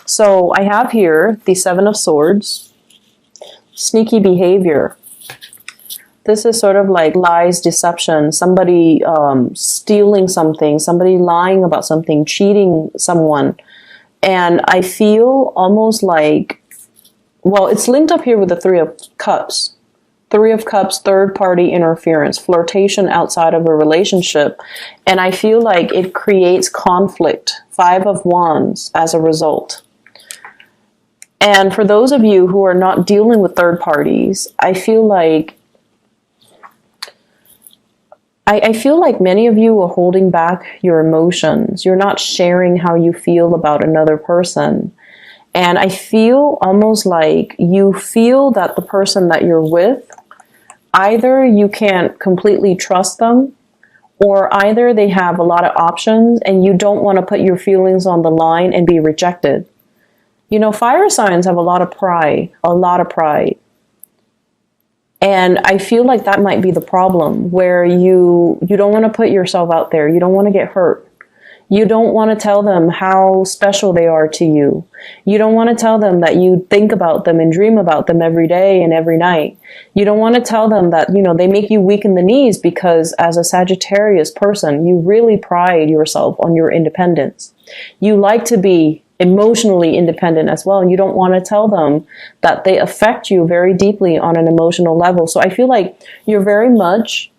So I have here the Seven of Swords, sneaky behavior. This is sort of like lies, deception, somebody stealing something, somebody lying about something, cheating someone. And I feel almost like, well, it's linked up here with the Three of Cups. Three of Cups, third party interference, flirtation outside of a relationship. And I feel like it creates conflict. Five of Wands as a result. And for those of you who are not dealing with third parties, I feel like many of you are holding back your emotions. You're not sharing how you feel about another person. And I feel almost like you feel that the person that you're with, either you can't completely trust them, or either they have a lot of options and you don't want to put your feelings on the line and be rejected. You know, fire signs have a lot of pride, And I feel like that might be the problem, where you don't want to put yourself out there. You don't want to get hurt. You don't want to tell them how special they are to you. You don't want to tell them that you think about them and dream about them every day and every night. You don't want to tell them that, you know, they make you weak in the knees, because as a Sagittarius person, you really pride yourself on your independence. You like to be emotionally independent as well, and you don't want to tell them that they affect you very deeply on an emotional level. So I feel like you're very much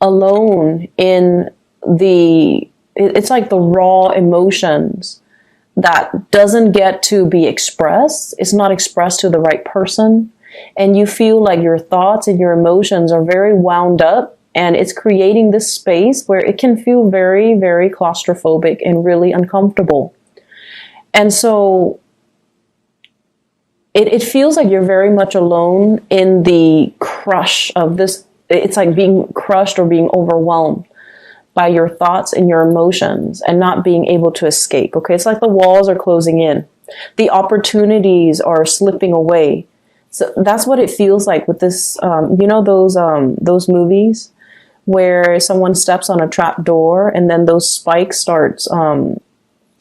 alone in it's like the raw emotions that doesn't get to be expressed. It's not expressed to the right person. And you feel like your thoughts and your emotions are very wound up, and it's creating this space where it can feel very, very claustrophobic and really uncomfortable. And so it feels like you're very much alone in the crush of this. It's like being crushed or being overwhelmed by your thoughts and your emotions and not being able to escape. Okay, it's like the walls are closing in. The opportunities are slipping away. So that's what it feels like with this, you know, those movies where someone steps on a trap door and then those spikes starts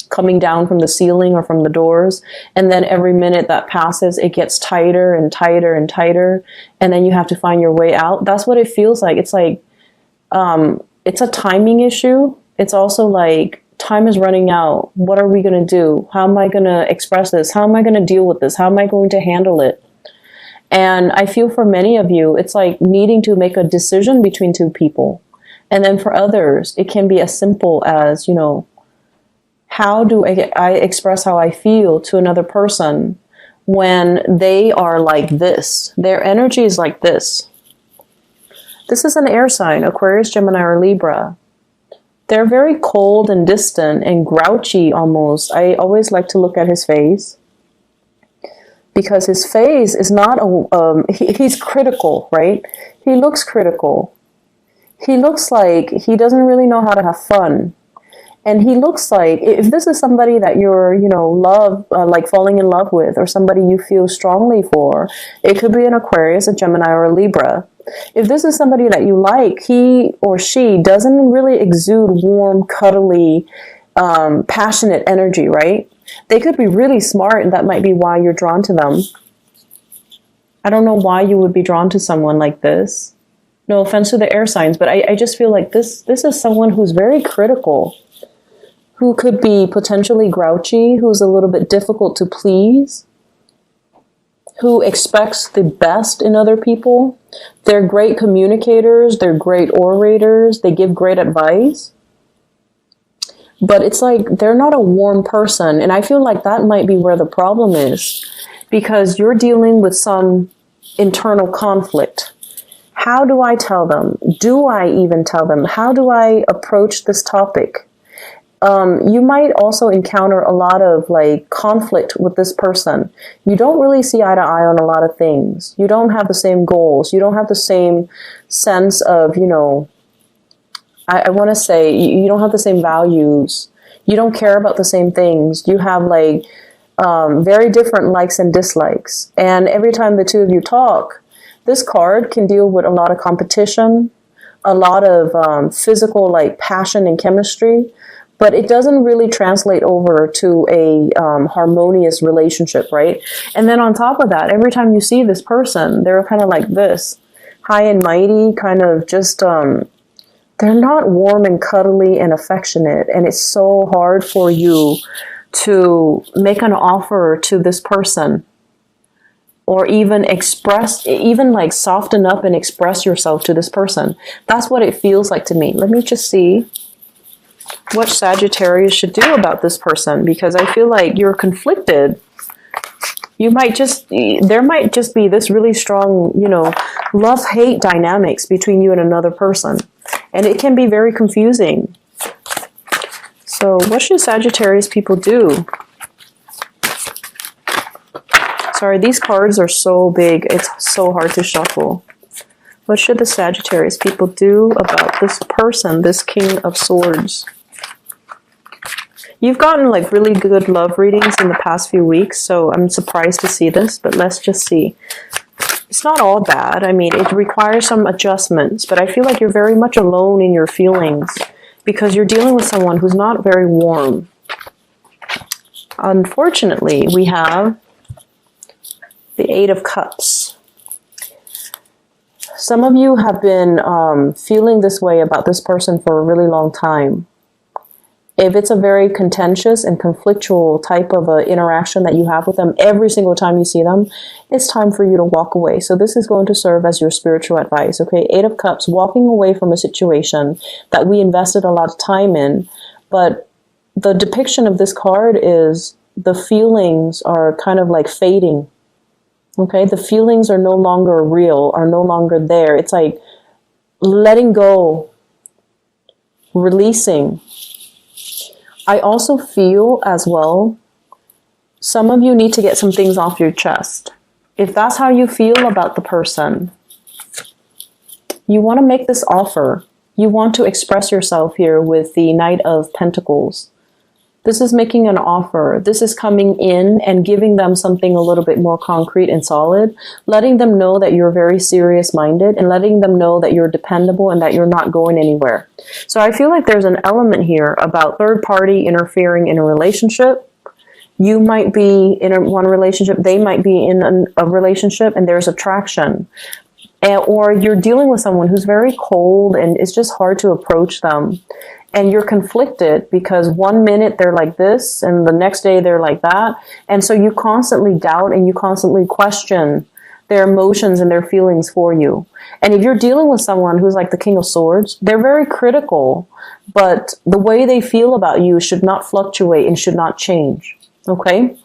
coming down from the ceiling or from the doors. And then every minute that passes, it gets tighter and tighter and tighter. And then you have to find your way out. That's what it feels like. It's like, it's a timing issue. It's also like, time is running out. What are we going to do? How am I going to express this? How am I going to deal with this? How am I going to handle it? And I feel for many of you, it's like needing to make a decision between two people. And then for others, it can be as simple as, you know, how do I express how I feel to another person when they are like this? Their energy is like this. This is an air sign, Aquarius, Gemini, or Libra. They're very cold and distant and grouchy almost. I always like to look at his face, because his face is not he's critical, right? He looks critical. He looks like he doesn't really know how to have fun. And he looks like, if this is somebody that you're, you know, like falling in love with, or somebody you feel strongly for, it could be an Aquarius, a Gemini, or a Libra. If this is somebody that you like, he or she doesn't really exude warm, cuddly, passionate energy, right? They could be really smart, and that might be why you're drawn to them. I don't know why you would be drawn to someone like this. No offense to the air signs, but I just feel like this is someone who's very critical, who could be potentially grouchy, who's a little bit difficult to please, who expects the best in other people. They're great communicators, they're great orators, they give great advice. But it's like they're not a warm person, and I feel like that might be where the problem is, because you're dealing with some internal conflict. How do I tell them? Do I even tell them? How do I approach this topic? You might also encounter a lot of like conflict with this person. You don't really see eye to eye on a lot of things. You don't have the same goals. You don't have the same sense of, you know, I want to say you don't have the same values. You don't care about the same things. You have like very different likes and dislikes. And every time the two of you talk, this card can deal with a lot of competition, a lot of physical like passion and chemistry. but it doesn't really translate over to a harmonious relationship, right? And then on top of that, every time you see this person, they're kind of like this, high and mighty, kind of just, they're not warm and cuddly and affectionate. And it's so hard for you to make an offer to this person, or even like soften up and express yourself to this person. That's what it feels like to me. Let me just see what Sagittarius should do about this person, because I feel like you're conflicted. There might just be this really strong, love-hate dynamics between you and another person. And it can be very confusing. So what should Sagittarius people do? Sorry, these cards are so big. It's so hard to shuffle. What should the Sagittarius people do about this person, this King of Swords? You've gotten like really good love readings in the past few weeks, so I'm surprised to see this, but let's just see. It's not all bad. I mean, it requires some adjustments, but I feel like you're very much alone in your feelings because you're dealing with someone who's not very warm. Unfortunately, we have the Eight of Cups. Some of you have been feeling this way about this person for a really long time. If it's a very contentious and conflictual type of interaction that you have with them every single time you see them, it's time for you to walk away. So this is going to serve as your spiritual advice, okay? Eight of Cups, walking away from a situation that we invested a lot of time in. But the depiction of this card is the feelings are kind of like fading. Okay, the feelings are no longer real, are no longer there. It's like letting go, releasing. I also feel as well, some of you need to get some things off your chest. If that's how you feel about the person, you want to make this offer. You want to express yourself here with the Knight of Pentacles. This is making an offer. This is coming in and giving them something a little bit more concrete and solid, letting them know that you're very serious-minded and letting them know that you're dependable and that you're not going anywhere. So I feel like there's an element here about third party interfering in a relationship. You might be in one relationship, they might be in a relationship, and there's attraction. Or you're dealing with someone who's very cold and it's just hard to approach them. And you're conflicted because one minute they're like this and the next day they're like that. And so you constantly doubt and you constantly question their emotions and their feelings for you. And if you're dealing with someone who's like the King of Swords, they're very critical, but the way they feel about you should not fluctuate and should not change. Okay?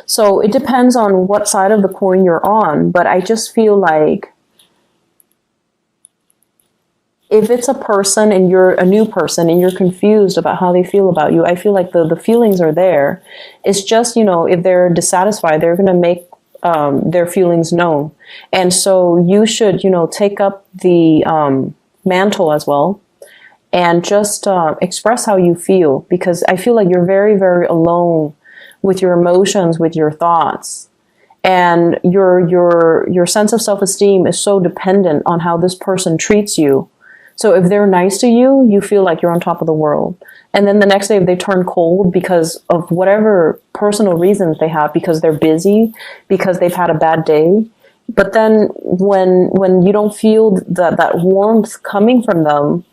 So it depends on what side of the coin you're on, but I just feel like if it's a person and you're a new person and you're confused about how they feel about you, I feel like the feelings are there. It's just, if they're dissatisfied, they're going to make their feelings known. And so you should, take up the mantle as well and just express how you feel, because I feel like you're very, very alone with your emotions, with your thoughts. And your sense of self-esteem is so dependent on how this person treats you. So if they're nice to you, you feel like you're on top of the world. And then the next day, if they turn cold because of whatever personal reasons they have, because they're busy, because they've had a bad day. But then when you don't feel that warmth coming from them,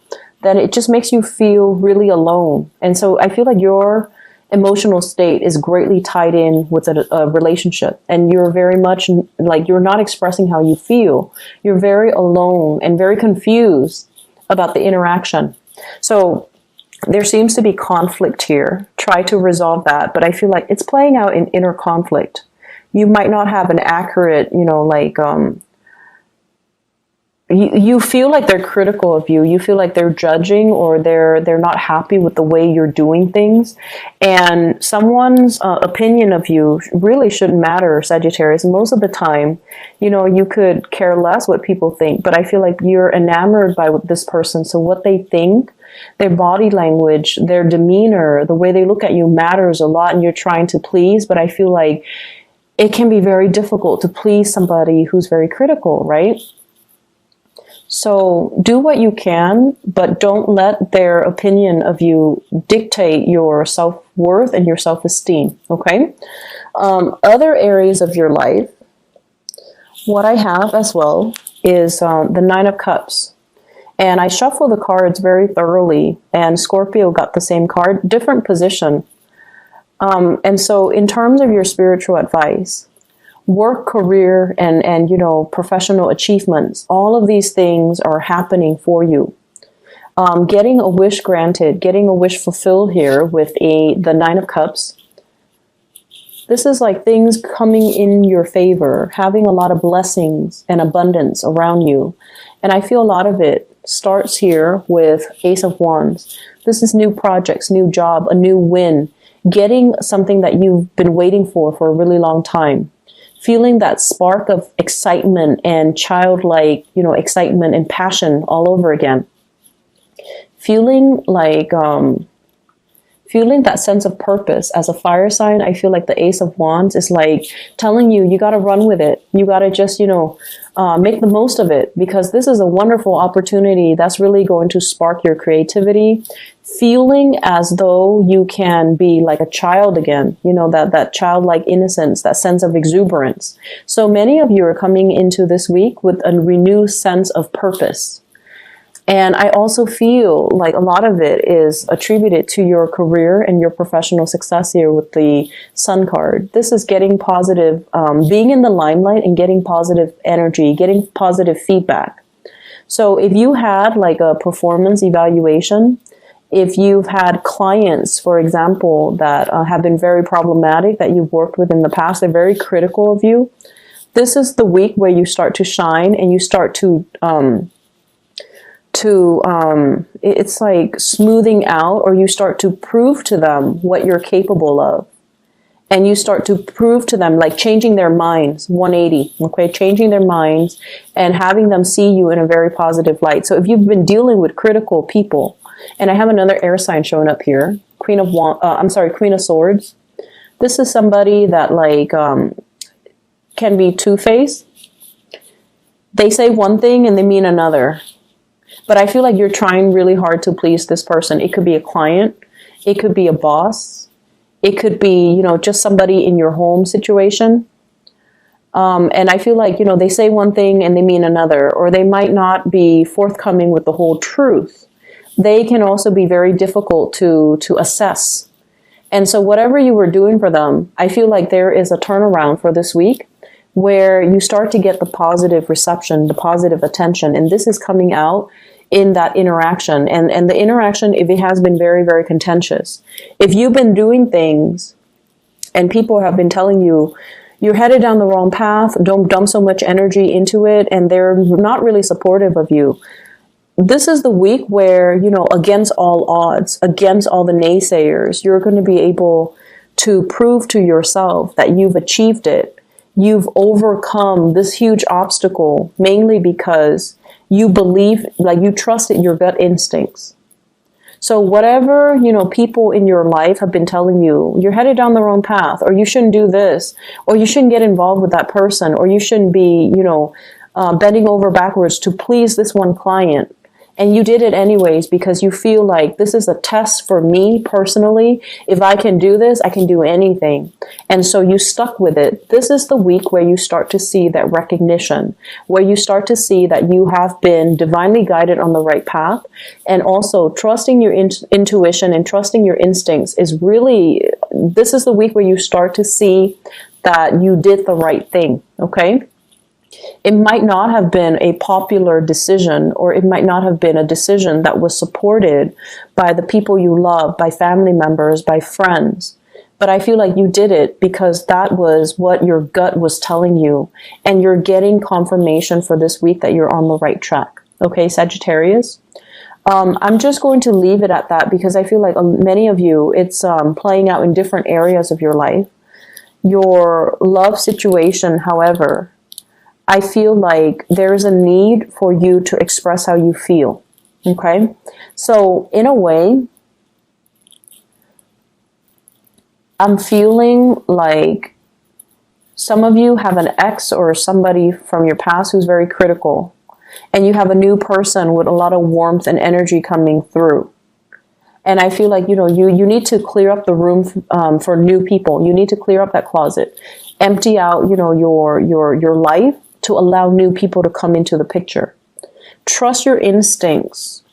then it just makes you feel really alone. And so I feel like your emotional state is greatly tied in with a relationship. And you're very much like, you're not expressing how you feel. You're very alone and very confused about the interaction. So there seems to be conflict here. Try to resolve that. But I feel like it's playing out in inner conflict. You might not have an accurate, you feel like they're critical of you. You feel like they're judging or they're not happy with the way you're doing things. And someone's opinion of you really shouldn't matter, Sagittarius. Most of the time, you could care less what people think, but I feel like you're enamored by this person. So what they think, their body language, their demeanor, the way they look at you matters a lot, and you're trying to please. But I feel like it can be very difficult to please somebody who's very critical, right? So do what you can, but don't let their opinion of you dictate your self-worth and your self-esteem, okay? Other areas of your life, what I have as well is the Nine of Cups. And I shuffle the cards very thoroughly, and Scorpio got the same card, different position. And so in terms of your spiritual advice, work, career, and professional achievements, all of these things are happening for you. Getting a wish granted, getting a wish fulfilled here with the Nine of Cups. This is like things coming in your favor, having a lot of blessings and abundance around you. And I feel a lot of it starts here with Ace of Wands. This is new projects, new job, a new win, getting something that you've been waiting for a really long time. Feeling that spark of excitement and childlike, excitement and passion all over again. Feeling like, feeling that sense of purpose. As a fire sign, I feel like the Ace of Wands is like telling you, you got to run with it. You got to just, make the most of it, because this is a wonderful opportunity that's really going to spark your creativity. Feeling as though you can be like a child again, that childlike innocence, that sense of exuberance. So many of you are coming into this week with a renewed sense of purpose. And I also feel like a lot of it is attributed to your career and your professional success here with the Sun card. This is getting positive, being in the limelight and getting positive energy, getting positive feedback. So if you had like a performance evaluation, if you've had clients, for example, that have been very problematic, that you've worked with in the past, they're very critical of you, this is the week where you start to shine and you start to it's like smoothing out, or you start to prove to them what you're capable of. And you start to prove to them, like changing their minds, 180, okay? Changing their minds and having them see you in a very positive light. So if you've been dealing with critical people, and I have another air sign showing up here, Queen of Swords. This is somebody that like can be two-faced. They say one thing and they mean another. But I feel like you're trying really hard to please this person. It could be a client. It could be a boss. It could be, just somebody in your home situation. And I feel like, they say one thing and they mean another, or they might not be forthcoming with the whole truth. They can also be very difficult to assess. And so whatever you were doing for them, I feel like there is a turnaround for this week where you start to get the positive reception, the positive attention. And this is coming out in that interaction. And the interaction, if it has been very, very contentious, if you've been doing things and people have been telling you, you're headed down the wrong path, don't dump so much energy into it, and they're not really supportive of you, this is the week where, against all odds, against all the naysayers, you're going to be able to prove to yourself that you've achieved it. You've overcome this huge obstacle, mainly because you believe, like you trusted your gut instincts. So whatever, people in your life have been telling you, you're headed down the wrong path, or you shouldn't do this, or you shouldn't get involved with that person, or you shouldn't be, bending over backwards to please this one client. And you did it anyways because you feel like this is a test for me personally. If I can do this, I can do anything. And so you stuck with it. This is the week where you start to see that recognition, where you start to see that you have been divinely guided on the right path. And also trusting your intuition and trusting your instincts is really, this is the week where you start to see that you did the right thing, okay? It might not have been a popular decision, or it might not have been a decision that was supported by the people you love, by family members, by friends. But I feel like you did it because that was what your gut was telling you. And you're getting confirmation for this week that you're on the right track. Okay, Sagittarius? I'm just going to leave it at that because I feel like many of you, it's playing out in different areas of your life. Your love situation, however, I feel like there's a need for you to express how you feel, okay? So in a way, I'm feeling like some of you have an ex or somebody from your past who's very critical. and you have a new person with a lot of warmth and energy coming through. And I feel like, you need to clear up the room for new people. You need to clear up that closet, empty out, your life to allow new people to come into the picture. Trust your instincts.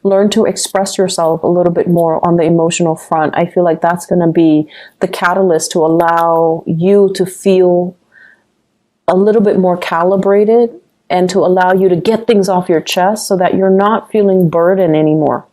Learn to express yourself a little bit more on the emotional front. I feel like that's going to be the catalyst to allow you to feel a little bit more calibrated and to allow you to get things off your chest so that you're not feeling burdened anymore.